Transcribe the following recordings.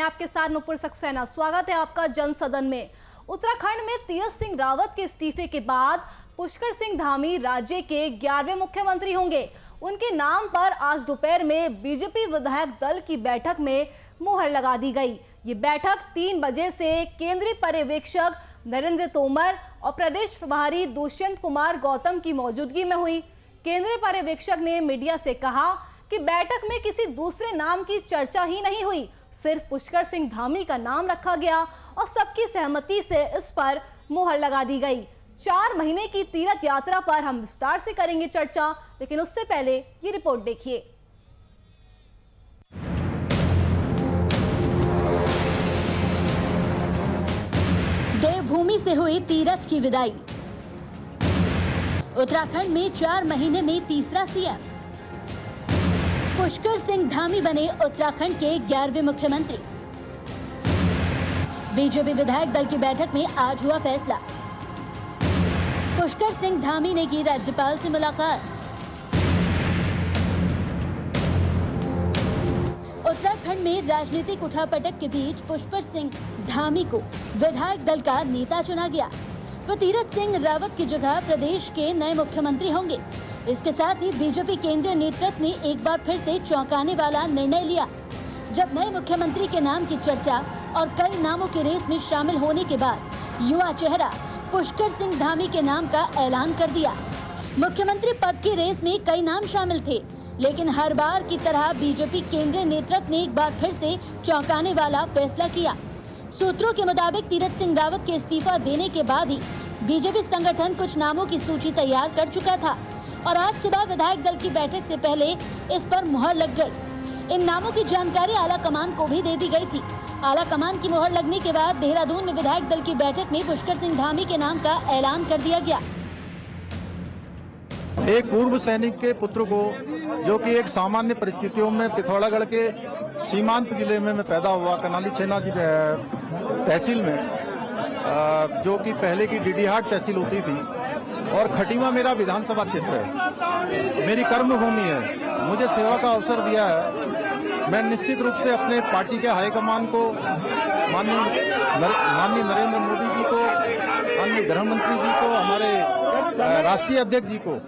आपके साथ नुपुर सक्सेना। स्वागत है आपका जनसदन में। उत्तराखंड में तीरथ सिंह रावत के इस्तीफे के बाद पुष्कर सिंह धामी राज्य के 11वें मुख्यमंत्री होंगे। उनके नाम पर आज दोपहर में बीजेपी विधायक दल की बैठक में मुहर लगा दी गई। ये बैठक 3 बजे से केंद्रीय पर्यवेक्षक नरेंद्र तोमर और प्रदेश प्रभारी दुष्यंत कुमार गौतम की मौजूदगी में हुई। केंद्रीय पर्यवेक्षक ने मीडिया से कहा कि बैठक में किसी दूसरे नाम की चर्चा ही नहीं हुई, सिर्फ पुष्कर सिंह धामी का नाम रखा गया और सबकी सहमति से इस पर मुहर लगा दी गई। 4 महीने की तीरथ यात्रा पर हम विस्तार से करेंगे चर्चा, लेकिन उससे पहले ये रिपोर्ट देखिए। देवभूमि से हुई तीरथ की विदाई। उत्तराखंड में 4 महीने में तीसरा सीएम पुष्कर सिंह धामी बने उत्तराखंड के 11वें मुख्यमंत्री। बीजेपी विधायक दल की बैठक में आज हुआ फैसला। पुष्कर सिंह धामी ने की राज्यपाल से मुलाकात। उत्तराखंड में राजनीतिक उठापटक के बीच पुष्कर सिंह धामी को विधायक दल का नेता चुना गया। वो तीरथ सिंह रावत की जगह प्रदेश के नए मुख्यमंत्री होंगे। इसके साथ ही बीजेपी केंद्रीय नेतृत्व ने एक बार फिर से चौंकाने वाला निर्णय लिया, जब नए मुख्यमंत्री के नाम की चर्चा और कई नामों की रेस में शामिल होने के बाद युवा चेहरा पुष्कर सिंह धामी के नाम का ऐलान कर दिया। मुख्यमंत्री पद की रेस में कई नाम शामिल थे, लेकिन हर बार की तरह बीजेपी केंद्रीय नेतृत्व ने एक बार फिर से चौंकाने वाला फैसला किया। सूत्रों के मुताबिक तीरथ सिंह रावत के इस्तीफा देने के बाद ही बीजेपी संगठन कुछ नामों की सूची तैयार कर चुका था और आज सुबह विधायक दल की बैठक से पहले इस पर मुहर लग गई। इन नामों की जानकारी आला कमान को भी दे दी गई थी। आला कमान की मुहर लगने के बाद देहरादून में विधायक दल की बैठक में पुष्कर सिंह धामी के नाम का ऐलान कर दिया गया। एक पूर्व सैनिक के पुत्र को, जो कि एक सामान्य परिस्थितियों में पिथौरागढ़ के सीमांत जिले में मैं पैदा हुआ, कनाली छेना की तहसील में, जो कि पहले की डीडीहाट तहसील होती थी, और खटीमा मेरा विधानसभा क्षेत्र है, मेरी कर्मभूमि है, मुझे सेवा का अवसर दिया है। मैं निश्चित रूप से अपने पार्टी के हाईकमान को, माननीय नरेंद्र मोदी जी को, माननीय गृह मंत्री जी को, हमारे राष्ट्रीय अध्यक्ष जी को,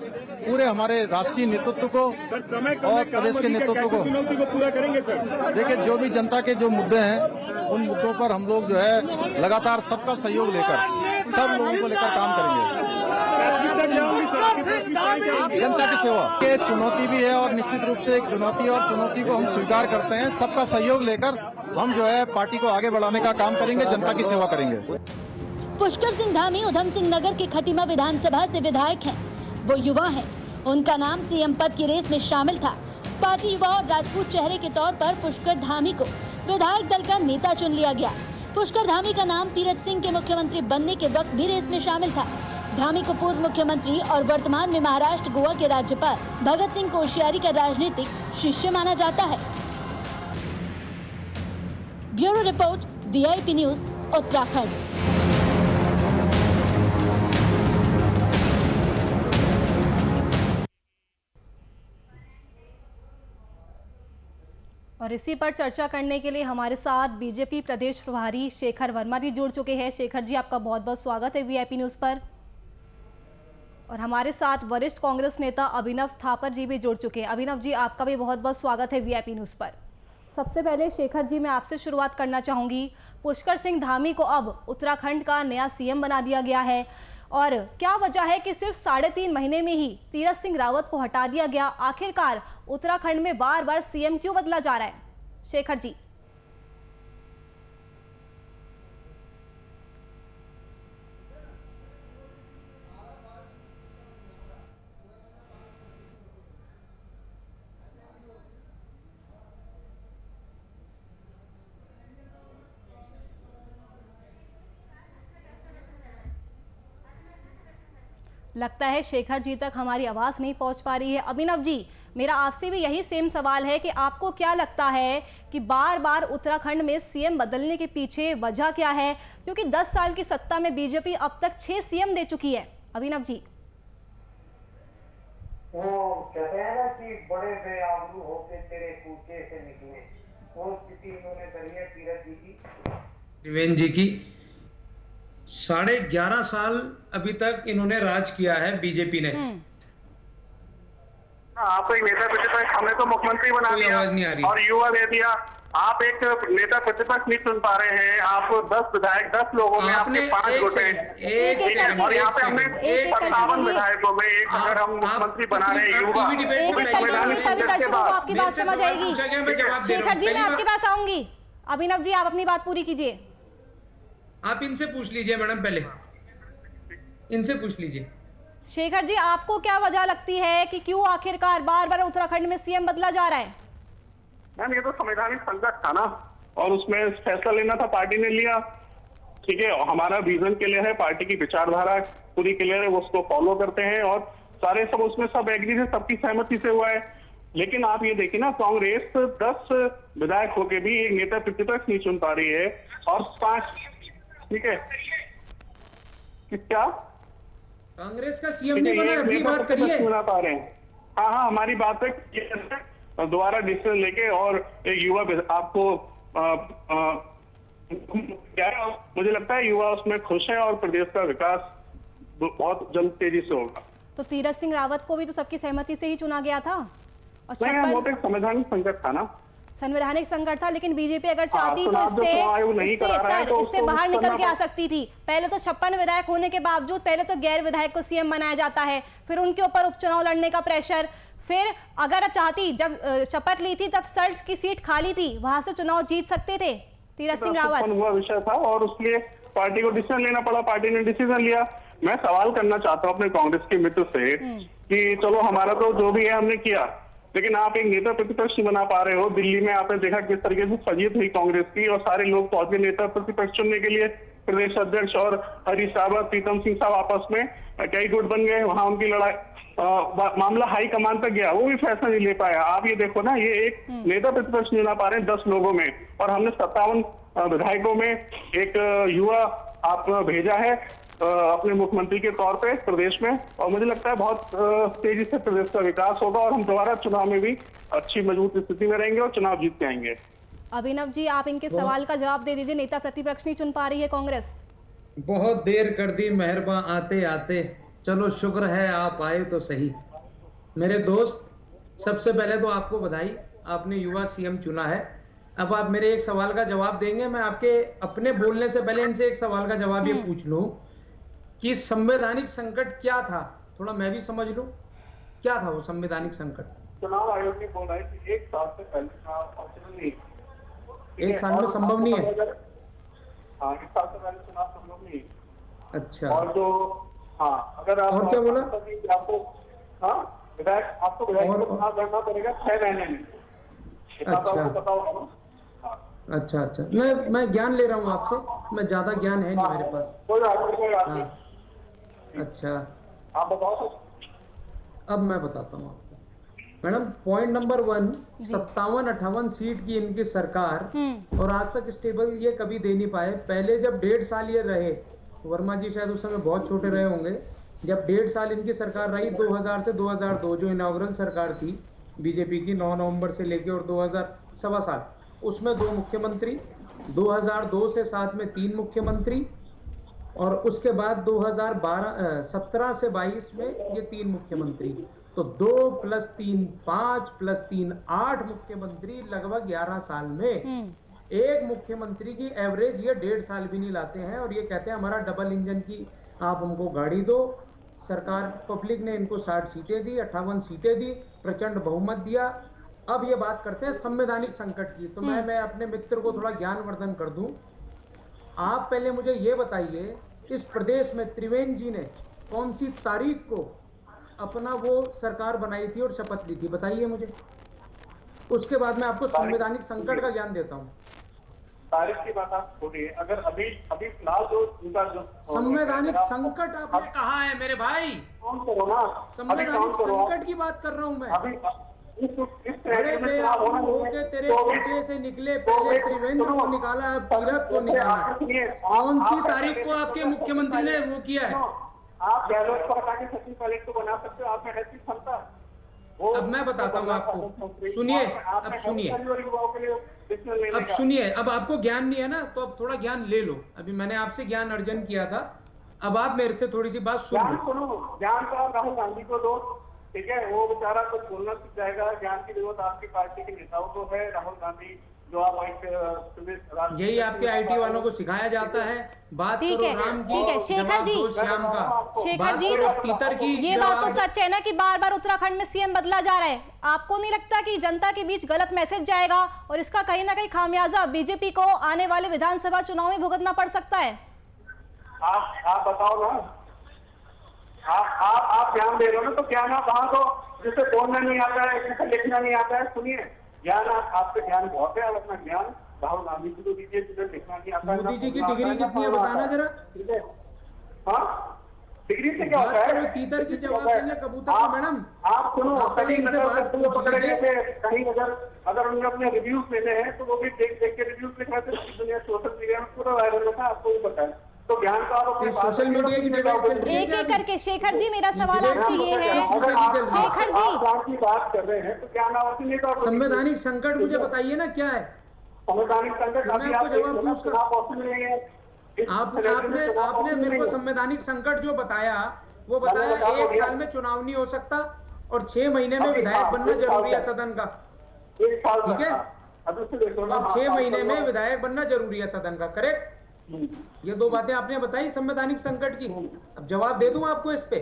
पूरे हमारे राष्ट्रीय नेतृत्व को और प्रदेश के नेतृत्व को पूरा करेंगे सर। देखिए, जो भी जनता के जो मुद्दे हैं, उन मुद्दों पर हम लोग जो है लगातार सबका सहयोग लेकर, सब लोगों को लेकर काम करेंगे। जनता की सेवा ये चुनौती भी है और निश्चित रूप से एक चुनौती को हम स्वीकार करते हैं। सबका सहयोग लेकर हम जो है पार्टी को आगे बढ़ाने का काम करेंगे, जनता की सेवा करेंगे। पुष्कर सिंह धामी उधम सिंह नगर के खटीमा विधानसभा से विधायक हैं। वो युवा हैं। उनका नाम सीएम पद की रेस में शामिल था। पार्टी युवा और राजपूत चेहरे के तौर पर पुष्कर धामी को विधायक दल का नेता चुन लिया गया। पुष्कर धामी का नाम तीरथ सिंह के मुख्यमंत्री बनने के वक्त भी रेस में शामिल था। धामी को पूर्व मुख्यमंत्री और वर्तमान में महाराष्ट्र गोवा के राज्यपाल भगत सिंह कोश्यारी का राजनीतिक शिष्य माना जाता है। Bureau report, VIP news, Uttarakhand. और इसी पर चर्चा करने के लिए हमारे साथ बीजेपी प्रदेश प्रभारी शेखर वर्मा जी जुड़ चुके हैं। शेखर जी, आपका बहुत बहुत स्वागत है वीआईपी न्यूज़ पर। और हमारे साथ वरिष्ठ कांग्रेस नेता अभिनव थापर जी भी जुड़ चुके हैं। अभिनव जी, आपका भी बहुत बहुत स्वागत है वीआईपी न्यूज़ पर। सबसे पहले शेखर जी, मैं आपसे शुरुआत करना चाहूँगी। पुष्कर सिंह धामी को अब उत्तराखंड का नया सीएम बना दिया गया है, और क्या वजह है कि सिर्फ 3.5 महीने में ही तीरथ सिंह रावत को हटा दिया गया? आखिरकार उत्तराखंड में बार बार सीएम क्यों बदला जा रहा है? शेखर जी। लगता है शेखर जी तक हमारी आवाज़ नहीं पहुंच पा रही है। अभिनव जी, मेरा आपसे भी यही सेम सवाल है कि आपको क्या लगता है कि बार बार उत्तराखंड में सीएम बदलने के पीछे वजह क्या है? क्योंकि 10 साल की सत्ता में बीजेपी अब तक 6 सीएम दे चुकी है। अभिनव जी। वो कहते हैं ना कि बड़े बेआबरू होके तेरे कूचे से निकले, वो स्थिति इन्होंने करी है तीरथ जी की, त्रिवेंद्र जी की। 11.5 साल अभी तक इन्होंने राज किया है बीजेपी ने। आप एक नेता प्रतिपक्ष, हमने तो मुख्यमंत्री बना कोई दिया आवाज नहीं आ रही। और युवा दे दिया। आप एक नेता प्रतिपक्ष नहीं चुन पा रहे हैं। आप 10 विधायक, 10 लोगों में आपके 5 वोट हैं। और यहाँ पे हमने 57 विधायकों में एक अगर हम मुख्यमंत्री बना रहे हैं युवा, तभी दर्शकों को आपकी बात समझ आएगी। शेखर जी, मैं आपके पास आऊंगी। अभिनव जी, आप अपनी बात पूरी कीजिए। आप इनसे पूछ लीजिए मैडम, पहले इनसे पूछ लीजिए। शेखर जी, आपको क्या वजह लगती है कि क्यों आखिरकार बार बार उत्तराखंड में सीएम बदला जा रहा है? मैम, ये तो संवैधानिक संकट था ना, और उसमें फैसला लेना था, पार्टी ने लिया। ठीक है, हमारा विजन क्लियर है, पार्टी की विचारधारा पूरी क्लियर है, वो उसको फॉलो करते हैं और सारे सब उसमें सब एग्री है, सबकी सहमति से हुआ है। लेकिन आप ये देखिए ना, कांग्रेस 10 विधायक होके भी एक नेता प्रतिपक्ष नहीं चुन पा रही है और 5, ठीक है, क्या कांग्रेस का सीएम नहीं बना, अपनी बात करिए। बना पा रहे हैं। हाँ, हमारी बात है दोबारा डिसीजन लेके और एक युवा आपको क्या है, मुझे लगता है युवा उसमें खुश है और प्रदेश का विकास बहुत जल्द तेजी से होगा। तो तीरथ सिंह रावत को भी तो सबकी सहमति से ही चुना गया था और वो तो संवैधानिक संकट था ना, संवैधानिक संकट था। लेकिन बीजेपी अगर चाहती तो इससे इससे बाहर निकल के आ सकती थी। पहले तो 56 विधायक होने के बावजूद पहले तो गैर विधायक को सीएम बनाया जाता है, फिर उनके ऊपर उपचुनाव लड़ने का प्रेशर, फिर अगर चाहती, जब शपथ ली थी तब सल्ट की सीट खाली थी, वहां से चुनाव जीत सकते थे तीरथ सिंह रावत। हुआ विषय था और उसके पार्टी को डिसीजन लेना पड़ा, पार्टी ने डिसीजन लिया। मैं सवाल करना चाहता हूँ अपने कांग्रेस के मित्र से कि चलो हमारा तो जो भी है हमने किया, लेकिन आप एक नेता प्रतिपक्ष नहीं बना पा रहे हो। दिल्ली में आपने देखा किस तरीके से फजीयत हुई कांग्रेस की और सारे लोग पहुंच गए नेता प्रतिपक्ष चुनने के लिए। प्रदेश अध्यक्ष और हरीश रावत, प्रीतम सिंह साहब आपस में कई गुट बन गए, वहां उनकी लड़ाई, मामला हाई कमान तक गया, वो भी फैसला नहीं ले पाया। आप ये देखो ना, ये एक नेता प्रतिपक्ष नहीं बना पा रहे हैं 10 लोगों में, और हमने 57 विधायकों में एक युवा आप भेजा है अपने मुख्यमंत्री के तौर पे प्रदेश में, और मुझे लगता है बहुत तेजी से प्रदेश का विकास होगा और हम दोबारा चुनाव में भी अच्छी मजबूत स्थिति में रहेंगे और चुनाव जीत के आएंगे। अभिनव जी, आप इनके सवाल का जवाब दे दीजिए। नेता प्रतिपक्ष नहीं चुन पा रही है कांग्रेस। बहुत देर कर दी मेहरबा आते आते, चलो शुक्र है आप आए तो सही। मेरे दोस्त, सबसे पहले तो आपको बधाई, आपने युवा सीएम चुना है। अब आप मेरे एक सवाल का जवाब देंगे। मैं आपके अपने बोलने से पहले इनसे एक सवाल का जवाब ये पूछ लूं कि संवैधानिक संकट क्या था, थोड़ा मैं भी समझ लूं, क्या था वो संवैधानिक संकट? चुनाव आयोग ने बोला है कि 1 साल से पहले चुनाव ऑप्शनल नहीं, 1 साल में संभव नहीं है। हाँ, 1 साल से पहले चुनाव संभव नहीं। अच्छा, और जो अगर आप और क्या बोला? आपको विधायक आपको विधायक को चुनाव लड़ना पड़ेगा 6 महीने में। अच्छा, मैं ज्ञान ले रहा हूँ आपसे, मैं ज्यादा ज्ञान है नहीं मेरे पास। कोई बात नहीं। अच्छा, आप बताओ। अब मैं बताता हूँ आपको मैडम। पॉइंट नंबर 1, 57-58 सीट की इनकी सरकार, और आज तक स्टेबल ये कभी दे नहीं पाए। पहले जब 1.5 साल ये रहे, वर्मा जी शायद उस समय बहुत छोटे रहे होंगे, जब 1.5 साल इनकी सरकार रही 2000 से 2002, जो इनॉग्रल सरकार थी बीजेपी की 9 नवंबर से लेके, और 2000 सवा साल, उसमें 2 मुख्यमंत्री, 2002 से साथ में 3 मुख्यमंत्री, और उसके बाद 2017 से 22 में ये 3 मुख्यमंत्री। तो 2 + 3 5 + 3 8 मुख्यमंत्री लगभग 11 साल में। एक मुख्यमंत्री की एवरेज ये 1.5 साल भी नहीं लाते हैं, और ये कहते हैं हमारा डबल इंजन की आप हमको गाड़ी दो। सरकार, पब्लिक ने इनको 60 सीटें दी, 58 सीटें दी, प्रचंड बहुमत दिया। अब ये बात करते हैं संवैधानिक संकट की। तो मैं अपने मित्र को थोड़ा ज्ञानवर्धन कर दूं। आप पहले मुझे ये बताइए, इस प्रदेश में त्रिवेंद्र जी ने कौन सी तारीख को अपना वो सरकार बनाई थी और शपथ ली थी, बताइए मुझे। उसके बाद मैं आपको संवैधानिक संकट का ज्ञान देता हूँ। तारीख की बात आप छोड़िए, अगर अभी फिलहाल जो संवैधानिक संकट आपने कहा है मेरे भाई, करो ना, संवैधानिक संकट की बात कर रहा हूँ मैं। बड़े बेआबरू होके तेरे पीछे से निकले, पहले त्रिवेंद्र को निकाला, अब तीरथ को निकाला। कौन सी तारीख को आपके मुख्यमंत्री ने वो किया है? आप बैलेट पर हटा के सचिव कलेक्ट को बना सकते हो, आप में ऐसी क्षमता, अब मैं बताता हूँ आपको, सुनिए, अब सुनिए, अब सुनिए, अब आपको ज्ञान नहीं है ना, तो अब थोड़ा ज्ञान ले लो। अभी मैंने आपसे ज्ञान अर्जन किया था, अब आप मेरे से थोड़ी सी बात सुन ज्ञान लो। सुनो, ज्ञान का राहुल गांधी को दो, ठीक है, वो बेचारा कुछ बोलना सीख जाएगा। ज्ञान की जरूरत आपकी पार्टी के नेताओं को है। राहुल गांधी जो आप यही आपके आईटी वालों को सिखाया जाता है। बात ठीक करो है, राम की, ठीक है, शेखर जवाब जी, दो श्याम का। शेखर बात जी, करो तो तीतर की, ये बात तो जवाब सच है ना कि बार बार उत्तराखंड में सीएम बदला जा रहा है। आपको नहीं लगता कि जनता के बीच गलत मैसेज जाएगा और इसका कहीं ना कहीं खामियाजा बीजेपी को आने वाले विधानसभा चुनाव में भुगतना पड़ सकता है? आप बताओ ना, आप ज्ञान दे रहे हो ना, तो ज्ञान आप वहां को जिसे बोलना नहीं आता है, जिसे लिखना नहीं आता है, सुनिए, ज्ञान आपके ज्ञान बहुत है। आप अपना ज्ञान राहुल गांधी जी को दीजिए, जिसे लिखना नहीं आता है। मोदी जी की डिग्री कितनी है बताना जरा। ठीक है, हाँ, डिग्री से क्या होता है? तीतर की जवाब देंगे कबूतर का मैडम। आप सुनो, कहीं इनसे बात पूछ पकड़े लीजिए। गए थे, कहीं अगर उन्हें अपने रिव्यूज लेने हैं तो वो भी देख के रिव्यूज लिख रहे थे। दुनिया सोशल मीडिया में पूरा वायरल था, आपको भी पता है। तो ज्ञान का आप सोशल मीडिया की डिबेट चल रही है एक एक करके शेखर जी, मेरा सवाल आपसे ये है, शेखर जी, ज्ञान की बात कर रहे हैं तो ज्ञान आपकी नहीं कर। संवैधानिक संकट मुझे बताइए ना क्या है। संवैधानिक संकट मैं आपको जवाब दूं उसका। पॉसिबल नहीं है। आपने मेरे को संवैधानिक संकट जो बताया वो बताया 1 साल में चुनाव नहीं हो सकता और 6 महीने में विधायक बनना जरूरी है सदन का। एक साल ठीक है, अब 6 महीने में विधायक बनना जरूरी है सदन का, करेक्ट? ये 2 बातें आपने बताई संवैधानिक संकट की। अब जवाब दे दूं आपको इस पे।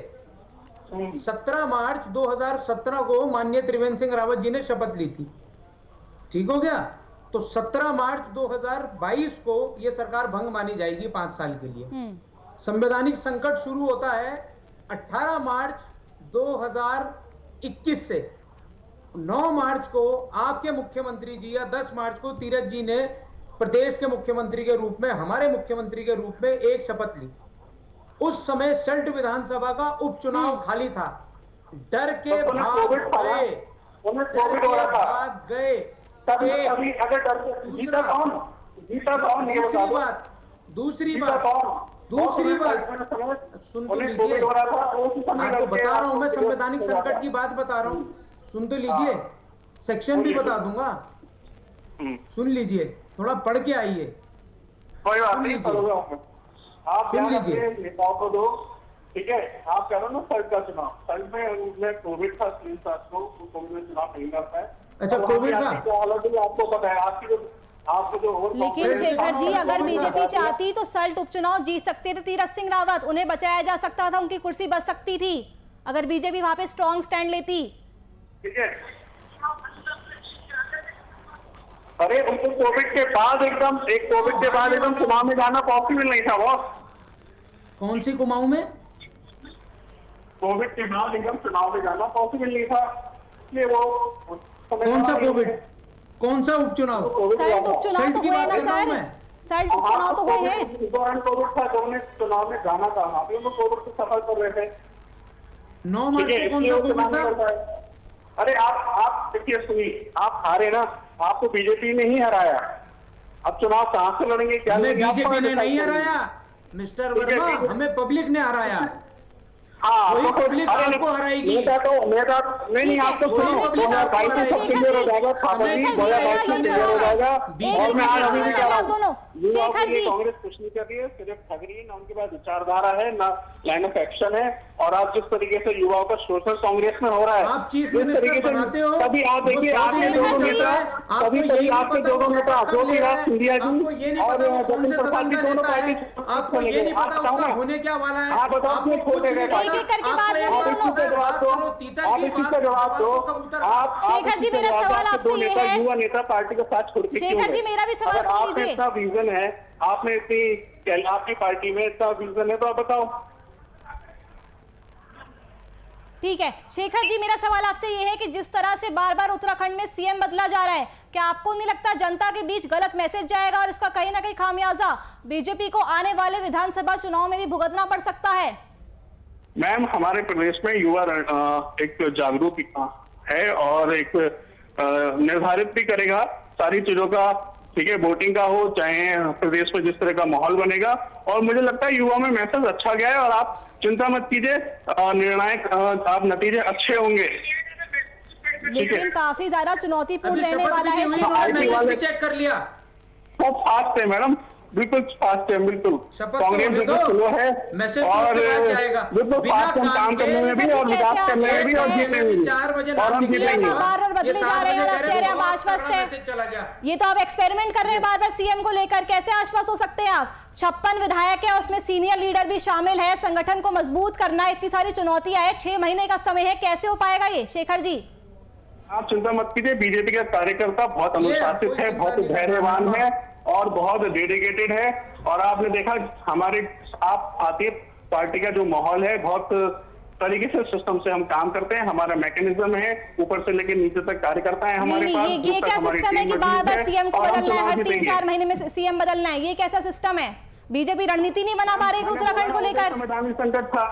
17 मार्च 2017 को माननीय त्रिवेंद्र सिंह रावत जी ने शपथ ली थी, ठीक हो गया? तो 17 मार्च 2022 को ये सरकार भंग मानी जाएगी 5 साल के लिए। संवैधानिक संकट शुरू होता है 18 मार्च 2021 से। 9 मार्च को आपके मुख्यमंत्री जी या 10 मार्च को तीरथ जी ने प्रदेश के मुख्यमंत्री के रूप में, हमारे मुख्यमंत्री के रूप में एक शपथ ली। उस समय सल्ट विधानसभा का उपचुनाव खाली था। डर के भाग गए। दूसरी बात सुन तो लीजिए, आपको बता रहा हूं मैं, संवैधानिक संकट की बात बता रहा हूं, सुन तो लीजिए, सेक्शन भी बता दूंगा, सुन लीजिए, थोड़ा पढ़ के आइए। कोई बात नहीं, आप सुन लीजिए, नेताओं को दो, ठीक है। आप कह रहे हो ना सल्ट का चुनाव, सल्ट में कोविड था, 3 को कोविड में चुनाव नहीं करता है। अच्छा, कोविड का ऑलरेडी आपको पता है, आपको जो लेकिन शेखर जी, अगर बीजेपी चाहती तो सल्ट उपचुनाव जीत सकते थे तीरथ सिंह रावत, उन्हें बचाया जा सकता था, उनकी कुर्सी बच सकती थी अगर बीजेपी वहां पे स्ट्रॉन्ग स्टैंड लेती। ठीक है, अरे उनको कोविड के बाद एकदम चुनाव में जाना पॉसिबल नहीं था बॉस। कौन सी कुमाऊं में? कोविड के बाद एकदम चुनाव में जाना पॉसिबल नहीं था, इसलिए वो कौन सा कोविड, कौन सा उपचुनाव? सल्ट उपचुनाव तो हुए ना सर, सल्ट उपचुनाव तो हुए हैं। कोविड था तो उन्हें चुनाव में जाना था, वहाँ पे वो कोविड से सफर कर रहे थे। 9 मार्च को कौन सा कोविड था? अरे आप देखिए, सुनिए, आप हारे ना, आपको बीजेपी ने ही हराया। अब चुनाव कहां से लड़ेंगे, क्या हमें बीजेपी ने नहीं हराया मिस्टर वर्मा, हमें पब्लिक ने हराया। हाँ, वही पब्लिक आपको हराएगी। नेता नहीं, आपको 2022 से सब क्लियर हो जाएगा, 2022 से क्लियर हो जाएगा। और मैं आज अभी भी कह रहा हूँ, युवाओं के लिए कांग्रेस कुछ नहीं कर रही है, सिर्फ ठगरी है, ना उनके पास विचारधारा है, ना लाइन ऑफ एक्शन है। और आप जिस तरीके से युवाओं का शोषण कांग्रेस में हो रहा है, आप चीफ मिनिस्टर बनाते हो, तभी आप देखिए, आपके दोनों नेता, आपके दोनों नेता अशोक राज सिंधिया जी और जतिन प्रसाद जी, दोनों पार्टी, आपको ये नहीं पता उसका होने क्या वाला है। आप बताओ, अपने छोटे गए, एक एक करके बात करो, आप इसी का जवाब दो। आप शेखर जी, मेरा सवाल आपसे ये है, युवा नेता पार्टी के साथ छोड़ के शेखर जी, मेरा भी सवाल सुन आपने लीजिए। इतना विजन है, आपने इतनी, आपकी पार्टी में इतना विजन है, तो आप बताओ। ठीक है शेखर जी, मेरा सवाल आपसे ये है कि जिस तरह से बार बार उत्तराखंड में सीएम बदला जा रहा है, क्या आपको नहीं लगता जनता के बीच गलत मैसेज जाएगा और इसका कहीं ना कहीं खामियाजा बीजेपी को आने वाले विधानसभा चुनाव में भी भुगतना पड़ सकता है? मैम, हमारे प्रदेश में युवा एक जागरूक है और एक निर्धारित भी करेगा सारी चीजों का, ठीक है, वोटिंग का हो चाहे प्रदेश में जिस तरह का माहौल बनेगा। और मुझे लगता है युवा में मैसेज अच्छा गया है और आप चिंता मत कीजिए, निर्णायक आप नतीजे अच्छे होंगे। लेकिन काफी ज्यादा चुनौतीपूर्ण अभी रहने शपथ वाला भी है नहीं हुई, इस उन्होंने चुनाव में। मैसेज भी चेक कर लिया। सब फास्ट है मैडम, बिल्कुल फास्ट है, बिल्कुल शपथ कांग्रेस होने बिल्कुल दो। स्लो है मैसेज तो और उसके बाद जाएगा। बिल्कुल बिना फास्ट हम काम काम करने में भी के और विकास कैसे करने में भी और आश्वस्त जीतने में भी 4 बजे और हम नाम जीतेंगे। दिया। बार-बार बदले ये जा 7 रहे हैं और बजे आप कह कह रहे हैं हम बहुत आश्वस्त तगड़ा हैं। मैसेज चला गया। ये तो आप एक्सपेरिमेंट कर रहे हैं बार-बार सीएम को लेकर, कैसे आश्वस्त हो सकते हैं आप? 56 विधायक है, उसमें सीनियर लीडर भी शामिल है, संगठन को मजबूत करना है, इतनी सारी चुनौतियां है, 6 महीने का समय है, कैसे हो पाएगा ये? शेखर जी आप चिंता मत कीजिए, बीजेपी का कार्यकर्ता बहुत अनुशासित कोई है, चिंता बहुत नहीं करना धैर्यवान है। है और बहुत डेडिकेटेड है। और आपने देखा हमारे आप भारतीय पार्टी का जो माहौल है, बहुत तरीके से सिस्टम से हम काम करते हैं, हमारा मैकेनिज्म है, ऊपर से लेकर नीचे तक कार्यकर्ता है हमारे नहीं, पास। ये दूर तक क्या हमारी सिस्टम है टीम कि मजबूत बार-बार सीएम को और हम बदलना है, चुनाव हर जीतेंगे। 3-4 महीने में सीएम बदलना है, ये कैसा सिस्टम है? बीजेपी रणनीति नहीं बना पा रही है उत्तराखंड को लेकर? संवैधानिक संकट था,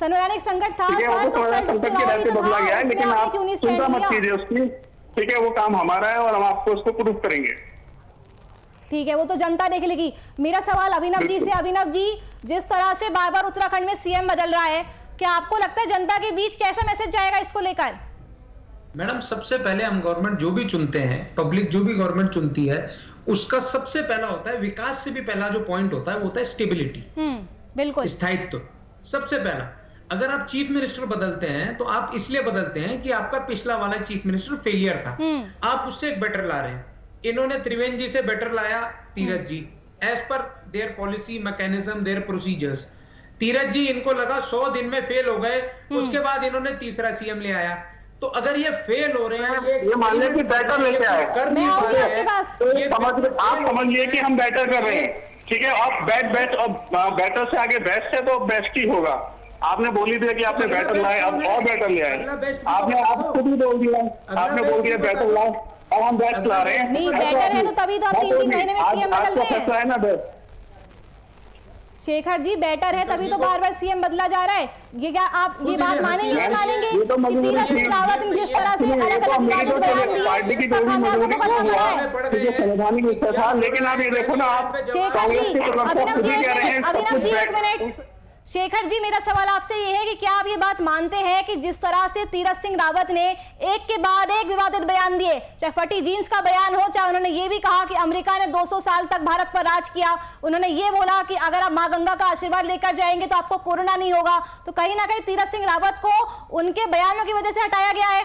संवैधानिक संकट था, ठीक है, वो सर, तो तो संवैधानिक फिर संकट के चुनाव रहते भी तो बदला था, गया है, उसमें लेकिन आपने आप क्यों नहीं चिंता स्टैंड मत लिया? कीजिए उसकी, ठीक है, वो काम हमारा है और हम आपको उसको प्रूफ करेंगे। ठीक है, वो तो जनता देख लेगी। मेरा सवाल अभिनव जी से, अभिनव जी, जिस तरह से बार बार उत्तराखंड में सीएम बदल रहा है, क्या आपको लगता है जनता के बीच कैसा मैसेज जाएगा इसको लेकर? मैडम सबसे पहले हम गवर्नमेंट जो भी चुनते हैं, पब्लिक जो भी गवर्नमेंट चुनती है, उसका सबसे पहला होता है, विकास से भी पहला जो पॉइंट होता है वो होता है स्टेबिलिटी, बिल्कुल। स्थायित्व। सबसे पहला, अगर आप चीफ मिनिस्टर बदलते हैं तो आप इसलिए बदलते हैं कि आपका पिछला वाला चीफ मिनिस्टर फेलियर था, आप उससे एक बेटर ला रहे हैं। इन्होंने त्रिवेंद्र जी से बेटर लाया Tirath ji, as per their policy mechanism, their procedures. Tirath ji इनको लगा 100 दिन में फेल हो गए, उसके बाद इन्होंने तीसरा सीएम ले आया। तो अगर ये फेल हो रहे हैं, ये मान लें कि बेटर लेके आए, कर नहीं मैं पा आऊंगी रहे आपके हैं, पास। तो ये आप समझिए कि हम बेटर कर रहे हैं, ठीक है। आप बेस्ट और बेटर से आगे बेस्ट है तो बेस्ट ही होगा। आपने बोली दिया कि आपने बेटर लाए, अब और बेटर ले आए, आपने आप खुद ही बोल दिया, आपने बोल दिया बेटर लाए, अब हम बेस्ट ला रहे हैं। नहीं, बेटर है तो तभी तो आप 3-3 महीने में सीएम बदल रहे हैं। है ना बेस्ट। शेखर जी, बेटर है तभी तो बार बार सीएम बदला जा रहा है। ये क्या आप ये बात मानेंगे नहीं मानेंगे ये तो कि तीरथ सिंह रावत ने जिस तरह से अलग अलग विवादित बयान दिए, पार्टी की उसका जो भी खामियाजा मजबूरी तो बनना पड़ा है। हुआ, ठीक है, संवैधानिक हिस्सा था, लेकिन आप ये देखो ना, आप शेखर कांग्रेस जी, की तरफ से अभिनव खुद जी ही एक कह रहे हैं मिनट, सब अभिनव कुछ जी एक बैठ- मिनट। शेखर जी, मेरा सवाल आपसे ये है कि क्या आप ये बात मानते हैं कि जिस तरह से तीरथ सिंह रावत ने एक के बाद एक विवादित बयान दिए, चाहे फटी जीन्स का बयान हो, चाहे उन्होंने ये भी कहा कि अमेरिका ने 200 साल तक भारत पर राज किया, उन्होंने ये बोला कि अगर आप मां गंगा का आशीर्वाद लेकर जाएंगे तो आपको कोरोना नहीं होगा, तो कहीं ना कहीं तीरथ सिंह रावत को उनके बयानों की वजह से हटाया गया है?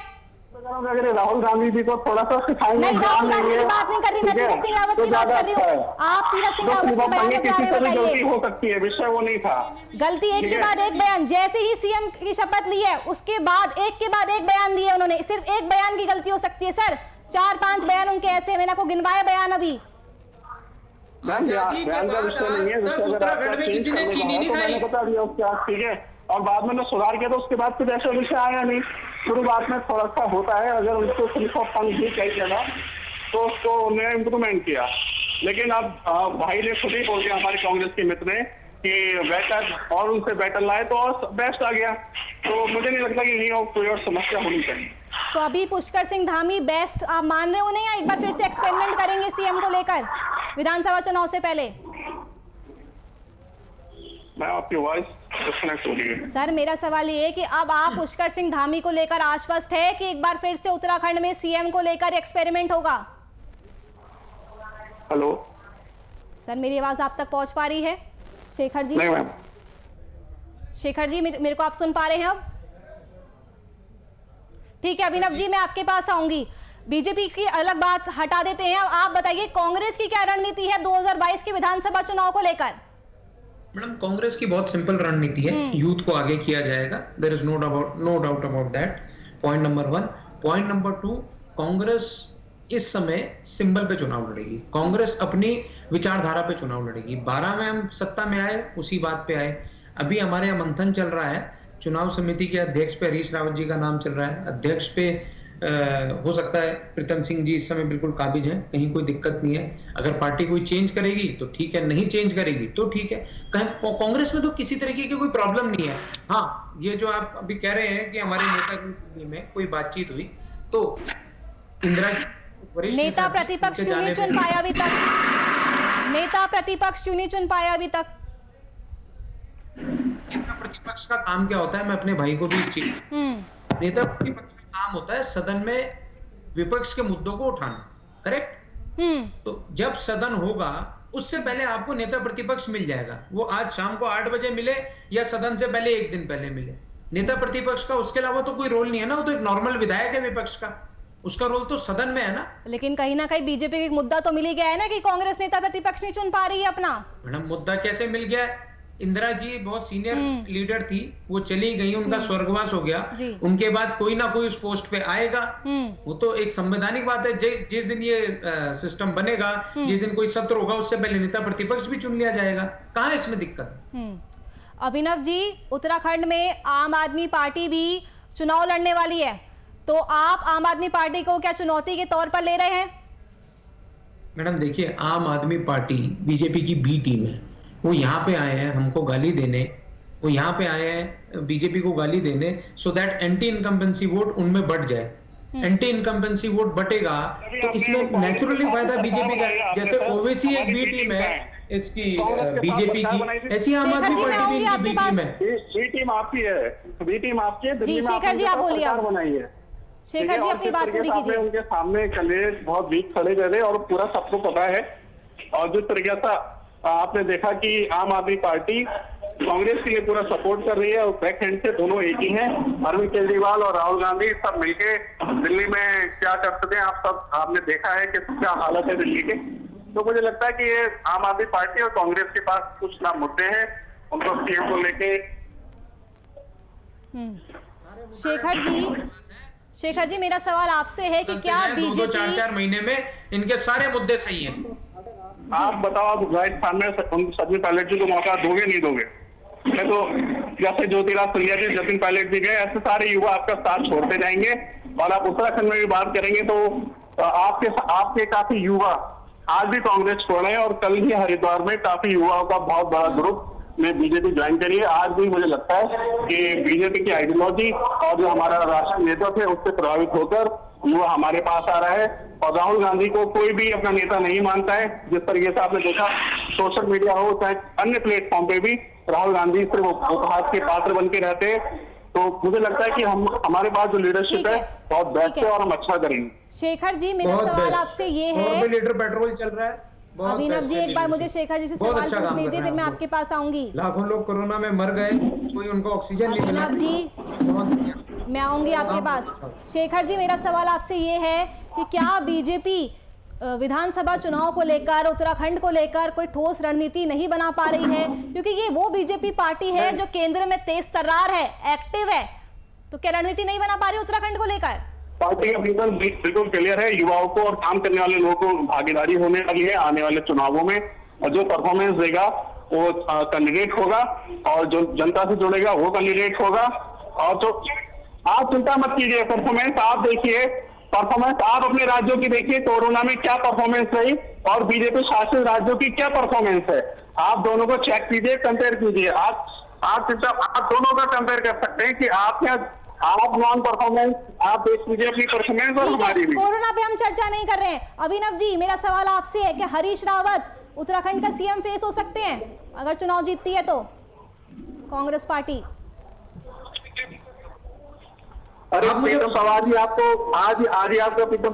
अगर राहुल गांधी जी को थोड़ा सा सिखाएंगे, नहीं, राहुल गांधी की लेंगे, बात नहीं कर रही, मैं ठीक है, तीरथ सिंह रावत तो की बात ज्यादा कर रही अच्छा है। हूँ। आप तीरथ सिंह तो रावत के सुबह बयान पहले के बारे किसी में से भी गलती बताइए। हो सकती है, विषय वो नहीं था। गलती एक ठीक के है। बाद एक बयान, जैसे ही सीएम की शपथ ली है उसके बाद एक के बाद एक बयान दिए उन्होंने, सिर्फ एक बयान की गलती हो सकती है सर, 4-5 बयान उनके ऐसे, मैंने आपको गिनवाए बयान अभी। मैम, बयान का विषय नहीं है, विषय अगर आपका चेंज करने का है तो मैंने बता दिया उसके बाद, ठीक है। और बाद में सुधार किया तो उसके बाद कुछ ऐसा विषय आया नहीं, शुरुआत में थोड़ा सा होता है, अगर उनको स्लिप ऑफ टंग भी कही जगह तो उसको उन्होंने इम्प्रूवमेंट किया। लेकिन अब भाई ने खुद ही बोल दिया, हमारे कांग्रेस के मित्र ने, कि बेटर और उनसे बेटर लाए तो और बेस्ट आ गया, तो मुझे नहीं लगता कि यही और कोई और समस्या होनी चाहिए। तो अभी पुष्कर सिंह धामी बेस्ट आप मान रहे हो नहीं, या एक बार फिर से एक्सपेरिमेंट करेंगे सीएम को लेकर विधानसभा चुनाव से पहले? मैं आपकी वॉइस डिस्कनेक्ट हो रही है। सर, मेरा सवाल ये है कि अब आप पुष्कर सिंह धामी को लेकर आश्वस्त है कि एक बार फिर से उत्तराखंड में सीएम को लेकर एक्सपेरिमेंट होगा? हेलो सर, मेरी आवाज आप तक पहुंच पा रही है? शेखर जी, नहीं मैम, शेखर जी, मेरे को आप सुन पा रहे हैं अब? ठीक है अभिनव जी, मैं आपके पास आऊंगी। बीजेपी की अलग बात हटा देते हैं, अब आप बताइए कांग्रेस की क्या रणनीति है 2022 के विधानसभा चुनाव को लेकर? मैडम, कांग्रेस की बहुत सिंपल रणनीति है, यूथ को आगे किया जाएगा, there is no doubt about that. Point number 1। Point number 2, Congress इस समय सिंबल पे चुनाव लड़ेगी, कांग्रेस अपनी विचारधारा पे चुनाव लड़ेगी। 12 में हम सत्ता में आए, उसी बात पे आए। अभी हमारे यहाँ मंथन चल रहा है, चुनाव समिति के अध्यक्ष पे हरीश रावत जी का नाम चल रहा है, अध्यक्ष पे हो सकता है प्रीतम सिंह जी इस समय बिल्कुल काबिज हैं, कहीं कोई दिक्कत नहीं है। अगर पार्टी कोई चेंज करेगी तो ठीक है, नहीं चेंज करेगी तो ठीक है। कांग्रेस में तो किसी तरीके की कोई प्रॉब्लम नहीं है। हाँ, ये जो आप अभी कह रहे हैं कि हमारे नेता में कोई बातचीत हुई, तो इंदिरा वरिष्ठ नेता प्रतिपक्ष क्यों नहीं चुन पाया अभी तक? नेता प्रतिपक्ष क्यों नहीं चुन पाया अभी तक? नेता प्रतिपक्ष का काम क्या होता है, मैं अपने भाई को भी इस चीज नेता प्रतिपक्ष का काम होता है सदन में विपक्ष के मुद्दों को उठाना, करेक्ट? तो जब सदन होगा उससे पहले आपको नेता प्रतिपक्ष मिल जाएगा, वो आज शाम को 8 बजे मिले या सदन से पहले 1 दिन पहले मिले। नेता प्रतिपक्ष का उसके अलावा तो कोई रोल नहीं है ना, वो तो एक नॉर्मल विधायक है विपक्ष का, उसका रोल तो सदन में है ना। लेकिन कहीं ना कहीं बीजेपी का एक मुद्दा तो मिल ही गया है ना कि कांग्रेस नेता प्रतिपक्ष नहीं चुन पा रही है अपना। मैडम मुद्दा कैसे मिल गया? इंदिरा जी बहुत सीनियर लीडर थी, वो चली गई, उनका स्वर्गवास हो गया, उनके बाद कोई ना कोई उस पोस्ट पे आएगा। वो तो एक संवैधानिक बात है, जिस दिन ये सिस्टम बनेगा, जिस दिन कोई सत्र होगा, उससे पहले नेता प्रतिपक्ष भी चुन लिया जाएगा। कहाँ इसमें दिक्कत? अभिनव जी, उत्तराखंड में आम आदमी पार्टी भी चुनाव लड़ने वाली है, तो आप आम आदमी पार्टी को क्या चुनौती के तौर पर ले रहे हैं? मैडम देखिए, आम आदमी पार्टी बीजेपी की बी टीम है। वो यहाँ पे आए हैं हमको गाली देने, वो यहाँ पे आए हैं बीजेपी को गाली देने, so that anti incumbency vote उनमें बढ़ जाए। एंटी इनकम्बेंसी वोट बढ़ेगा तो इसमें नेचुरली फायदा बीजेपी का। जैसे ओवैसी एक बी टीम है इसकी बीजेपी की, ऐसी आम आदमी पार्टी भी इनकी बी टीम है। बी टीम आपकी है, बी टीम आपकी है। जी शेखर जी, आप बोलिए। शेखर जी अपनी बात पूरी कीजिए। उनके सामने कैंडिडेट बहुत वीक खड़े रहे और पूरा सबको पता है। और जिस तरीके से आपने देखा कि आम आदमी पार्टी कांग्रेस के लिए पूरा सपोर्ट कर रही है और बैक हैंड से दोनों एक ही हैं। अरविंद केजरीवाल और राहुल गांधी सब मिलके दिल्ली में क्या करते थे आपने देखा है कि क्या हालत है दिल्ली के। तो मुझे लगता है कि ये आम आदमी पार्टी और कांग्रेस के पास कुछ ना मुद्दे हैं उनको सीएम को लेके। शेखर जी मेरा सवाल आपसे है कि क्या बीजेपी 4-4 महीने में इनके सारे मुद्दे सही हैं। आप बताओ, आप राजस्थान में सचिन पायलट जी को मौका दोगे नहीं दोगे? मैं तो जैसे ज्योतिराज सिंधिया जी, जतिन पायलट जी गए, ऐसे सारे युवा आपका साथ छोड़ते जाएंगे। और आप उत्तराखंड में भी बात करेंगे तो आपके काफी युवा आज भी कांग्रेस छोड़ रहे हैं और कल ही हरिद्वार में काफी युवाओं का बहुत बड़ा ग्रुप में बीजेपी ज्वाइन करी है। आज भी मुझे लगता है कि बीजेपी की आइडियोलॉजी और जो हमारा राष्ट्रीय नेतृत्व है उससे प्रभावित होकर युवा हमारे पास आ रहा है। और राहुल गांधी को कोई भी अपना नेता नहीं मानता है। जिस तरीके से आपने देखा सोशल मीडिया हो चाहे अन्य प्लेटफॉर्म पे भी राहुल गांधी सिर्फ उपहास के पात्र बन के रहते हैं। तो मुझे लगता है कि हमारे पास जो लीडरशिप है बहुत बेस्ट है और हम अच्छा करेंगे। शेखर जी मेरा सवाल आपसे ये है, लीटर पेट्रोल चल रहा है। अभिनव जी एक बार मुझे शेखर जी से सवाल पूछ लीजिए, फिर मैं आपके पास आऊंगी। लाखों लोग कोरोना में मर गए, कोई उनको ऑक्सीजन नहीं मिला। अभिनव जी मैं आऊंगी आपके पास। शेखर जी मेरा सवाल आपसे ये है कि क्या बीजेपी विधानसभा चुनाव को लेकर, उत्तराखंड को लेकर कोई ठोस रणनीति नहीं बना पा रही है? क्योंकि ये वो बीजेपी पार्टी है जो केंद्र में तेज तर्रार है, एक्टिव है, तो क्या रणनीति नहीं बना पा रही उत्तराखंड को लेकर? पार्टी का विजन बिल्कुल क्लियर है। युवाओं को और काम करने वाले लोगों को भागीदारी होने वाली है आने वाले चुनावों में। और जो परफॉर्मेंस देगा वो कैंडिडेट होगा और जो जनता से जुड़ेगा वो कैंडिडेट होगा। और जो आप चिंता मत कीजिए, परफॉर्मेंस आप देखिए, परफॉर्मेंस आप अपने राज्यों की देखिए, कोरोना में क्या परफॉर्मेंस रही और बीजेपी शासित राज्यों की क्या परफॉर्मेंस है। आप दोनों को चेक कीजिए, कंपेयर कीजिए। आप दोनों का कंपेयर कर सकते हैं कि आप नॉन परफॉर्मेंस आप देख लीजिए अपनी परफॉर्मेंस और हमारी भी। कोरोना पे हम चर्चा नहीं कर रहे हैं। अभिनव जी मेरा सवाल आपसे है कि हरीश रावत उत्तराखंड का सीएम फेस हो सकते हैं अगर चुनाव जीतती है तो कांग्रेस पार्टी? अरे प्रीतम पवार जी आपको आज आपका प्रीतम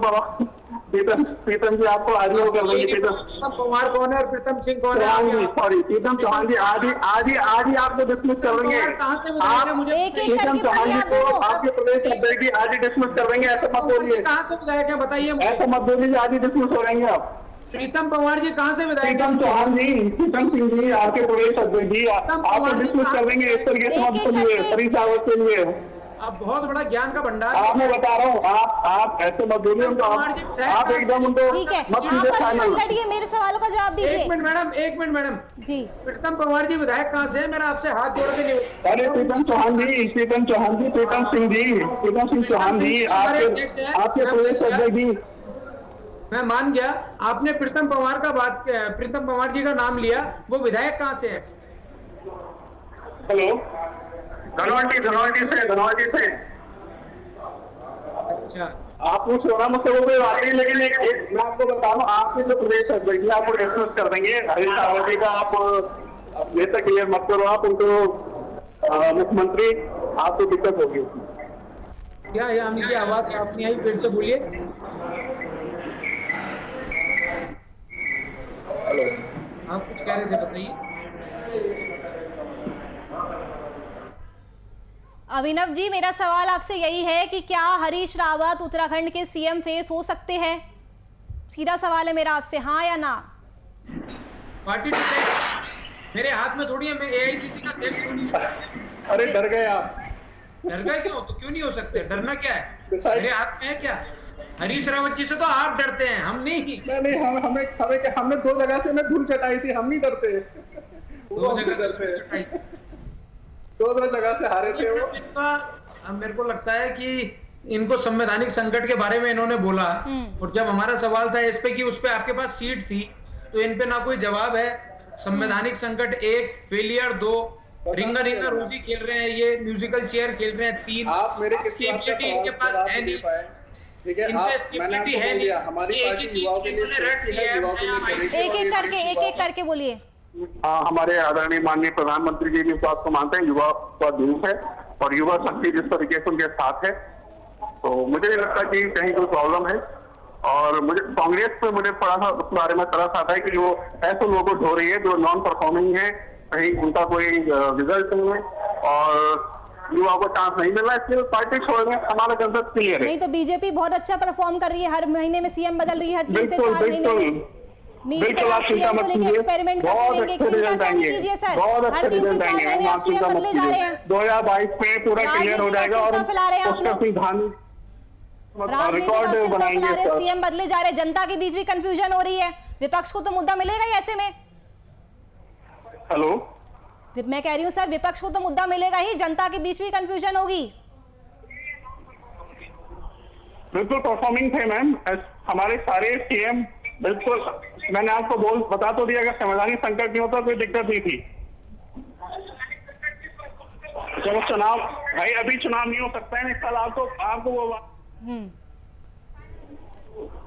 जी आपको आज ही कर रही है। प्रीतम पवार कौन है और प्रीतम सिंह कौन है? सॉरी, प्रीतम चौहान जी आज ही आपको डिसमिस कर देंगे। कहां से विधायक मुझे? प्रीतम चौहान जी को आपके प्रदेश अध्यक्ष आज ही डिसमिस कर देंगे। ऐसे मत बोलिए। कहां से विधायक है बताइए? ऐसे मत बोलिए, आज ही डिसमिस हो जाएंगे आप। प्रीतम पवार जी कहां से विधायक? प्रीतम चौहान जी, प्रीतम सिंह जी आपके प्रदेश अध्यक्ष जी आपको डिसमिस कर देंगे। इस तरीके से मत बोलिए हरीश रावत के लिए। आप बहुत बड़ा ज्ञान का भंडार। आप मैं बता रहा हूँ, आप ऐसे मत बोलिए उनको। आप एकदम उनको ठीक है, मत कीजिए फाइनल। लड़िए, मेरे सवालों का जवाब दीजिए। एक मिनट मैडम जी। प्रीतम पवार जी विधायक कहाँ से है? मेरा आपसे हाथ जोड़ के नहीं। अरे प्रीतम चौहान जी, प्रीतम सिंह चौहान जी आपके प्रदेश अध्यक्ष जी। मैं मान गया, आपने प्रीतम पवार जी का नाम लिया, वो विधायक कहाँ से है? हेलो, धनवाटी से। अच्छा, आप पूछ रहे हो ना मुझसे, वो कोई बात नहीं। लेकिन एक मैं आपको बता दूं, आपके जो प्रदेश अध्यक्ष आपको डिसमिस कर देंगे। हरीश रावत जी का आप नेता क्लियर मत करो, आप उनको मुख्यमंत्री, आपको दिक्कत होगी। क्या है आपकी आवाज साफ नहीं आई, फिर से बोलिए। हेलो, आप कुछ कह रहे थे, बताइए। अभिनव जी, मेरा सवाल आपसे यही है कि क्या हरीश रावत उत्तराखंड के सीएम फेस हो सकते हैं? सीधा सवाल है मेरा आपसे, हाँ या ना? पार्टी डिसाइड, मेरे हाथ में थोड़ी है, मैं एआईसीसी का अध्यक्ष थोड़ी हूं। अरे डर गए आप? डर गए क्यों? तो क्यों नहीं हो सकते? डरना क्या है? Decide- मेरे हाथ में है क्या? हरीश रावत जी से तो आप डरते हैं, हम नहीं। नहीं, हमने 2 जगह से मैं धूल चटाई थी, हम नहीं डरते। 2 जगह से चटाई। 2 जगह से हारे थे वो। अब मेरे को लगता है कि इनको संवैधानिक संकट के बारे में इन्होंने बोला, और जब हमारा सवाल था इस पे कि उस पे आपके पास सीट थी, तो इन पे ना कोई जवाब है। संवैधानिक संकट 1, फेलियर 2, रिंगा रिंगा रोजी खेल रहे हैं, ये म्यूजिकल चेयर खेल रहे हैं 3। आप मेरे किस बात का स्टेबिलिटी सवाल इनके पास है नहीं, ठीक है, इनपे मैंने स्टेबिलिटी आपको है बोल नहीं। दिया, हमारी एक ही पार्टी चीज युवाओं के लिए इन्होंने रट लिया है, युवाओं के लिए करेगी। एक एक करके बोलिए। हाँ, हमारे आदरणीय माननीय प्रधानमंत्री जी भी इस बात को मानते हैं, युवा का दूर है और युवा शक्ति जिस तरीके से उनके साथ है, तो मुझे नहीं लगता कि कहीं कोई प्रॉब्लम है। और मुझे कांग्रेस पे मुझे थोड़ा सा उस बारे में तरस आता है कि वो ऐसे लोगों को ढो रही है जो नॉन परफॉर्मिंग है, कहीं उनका कोई रिजल्ट नहीं है और युवाओं को चांस नहीं मिल रहा है, इसलिए पार्टी छोड़ने हमारा कंसेप्ट क्लियर है। नहीं तो बीजेपी बहुत अच्छा परफॉर्म कर रही है, हर महीने में सीएम बदल रही है, हर 3 से बिल्कुल 4 महीने में। बिल्कुल, आप चिंता मत कीजिए, एक्सपेरिमेंट बहुत करेंगे, अच्छे चिंता रिजल्ट क्यों नहीं आएंगे, कीजिए सर? बहुत हर अच्छे 3 से रिजल्ट 4 आएंगे, महीने आप सीएम चिंता मत बदले जा रहे कीजिए। हैं। 2022 में पूरा क्लियर हो जाएगा और राजनीति का फैला रहे हैं आप उसका लोग। सिद्धांत राजनीति का रिकॉर्ड सिलसिला बनाएंगे फैला रहे, सर। सीएम बदले जा रहे, जनता के बीच भी कंफ्यूजन हो रही है, विपक्ष को तो मुद्दा मिलेगा ही ऐसे में। हेलो, मैं कह रही हूँ सर, विपक्ष को तो मुद्दा मिलेगा ही, जनता के बीच भी कंफ्यूजन होगी। बिल्कुल परफॉर्मिंग थे मैम, हमारे सारे सीएम बिल्कुल, मैंने आपको बता तो दिया, अगर संवैधानिक संकट नहीं होता कोई दिक्कत नहीं थी। चलो चुनाव भाई, अभी चुनाव नहीं हो सकता है, इस साल आपको वो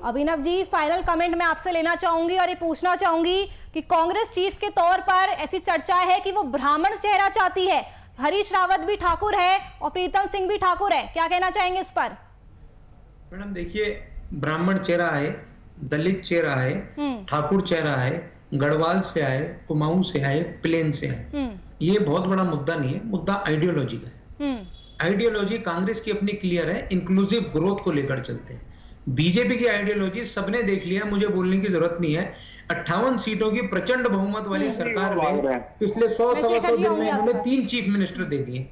अभिनव जी, फाइनल कमेंट मैं आपसे लेना चाहूंगी और ये पूछना चाहूंगी कि कांग्रेस चीफ के तौर पर ऐसी चर्चा है कि वो ब्राह्मण चेहरा चाहती है, हरीश रावत भी ठाकुर है और प्रीतम सिंह भी ठाकुर है, क्या कहना चाहेंगे इस पर? मैडम देखिए, ब्राह्मण चेहरा है, दलित चेहरा है, ठाकुर चेहरा है, गढ़वाल से आए, कुमाऊं से आए, प्लेन से आए, ये बहुत बड़ा मुद्दा नहीं है, मुद्दा आइडियोलॉजी का है। आइडियोलॉजी कांग्रेस की अपनी क्लियर है, इंक्लूसिव ग्रोथ को लेकर चलते हैं। बीजेपी की आइडियोलॉजी सबने देख लिया, मुझे बोलने की जरूरत नहीं है। 58 सीटों की प्रचंड बहुमत वाली सरकार में पिछले 100-125 दिन में इन्होंने 3 चीफ मिनिस्टर दे दिए।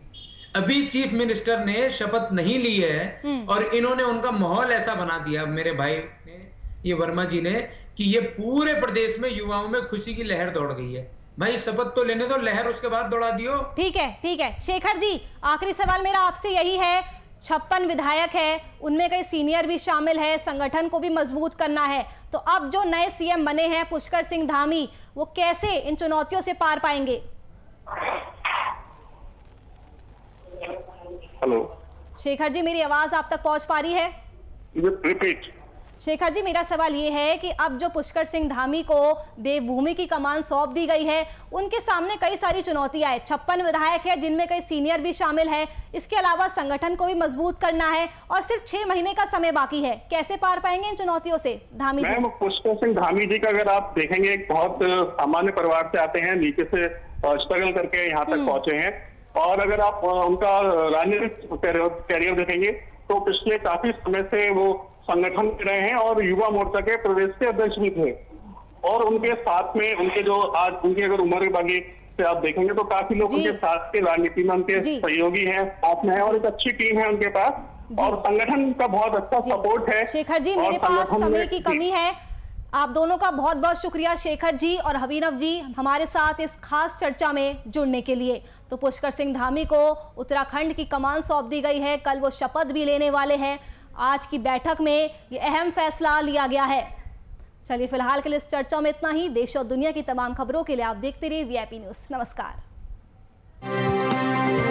अभी चीफ मिनिस्टर ने शपथ नहीं ली है और इन्होंने उनका माहौल ऐसा बना दिया, मेरे भाई ने, ये वर्मा जी ने, कि ये पूरे प्रदेश में युवाओं में खुशी की लहर दौड़ गई है। भाई शपथ तो लेने दो, लहर उसके बाद दौड़ा दियो। ठीक है। शेखर जी, आखिरी सवाल मेरा आपसे यही है, 56 विधायक है, उनमें कई सीनियर भी शामिल है, संगठन को भी मजबूत करना है, तो अब जो नए सीएम बने हैं पुष्कर सिंह धामी, वो कैसे इन चुनौतियों से पार पाएंगे? हेलो शेखर जी, मेरी आवाज आप तक पहुंच पा रही है? रिपीट। शेखर जी, मेरा सवाल ये है कि अब जो पुष्कर सिंह धामी को देवभूमि की कमान सौंप दी गई है, उनके सामने कई सारी चुनौतियां हैं, 56 विधायक है जिनमें कई सीनियर भी शामिल है, इसके अलावा संगठन को भी मजबूत करना है और सिर्फ 6 महीने का समय बाकी है, कैसे पार पाएंगे इन चुनौतियों से धामी जी? पुष्कर सिंह धामी जी का अगर आप देखेंगे, एक बहुत सामान्य परिवार से आते हैं, नीचे से स्ट्रगल करके यहाँ तक पहुंचे हैं, और अगर आप उनका राजनीतिक कैरियर देखेंगे तो पिछले काफी समय से वो संगठन में रहे हैं और युवा मोर्चा के प्रदेश के अध्यक्ष भी थे, और उनके साथ में उनके जो आज उनकी अगर उम्र बागी से आप देखेंगे तो काफी लोग उनके साथ के राजनीति में उनके सहयोगी हैं, साथ में है, और एक अच्छी टीम है उनके पास और संगठन का बहुत अच्छा सपोर्ट है। शेखर जी, मेरे पास समय की कमी है, आप दोनों का बहुत बहुत शुक्रिया शेखर जी और अभिनव जी हमारे साथ इस खास चर्चा में जुड़ने के लिए। तो पुष्कर सिंह धामी को उत्तराखंड की कमान सौंप दी गई है, कल वो शपथ भी लेने वाले हैं। आज की बैठक में ये अहम फैसला लिया गया है। चलिए फिलहाल के लिए इस चर्चा में इतना ही। देश और दुनिया की तमाम खबरों के लिए आप देखते रहिए VIP न्यूज़। नमस्कार।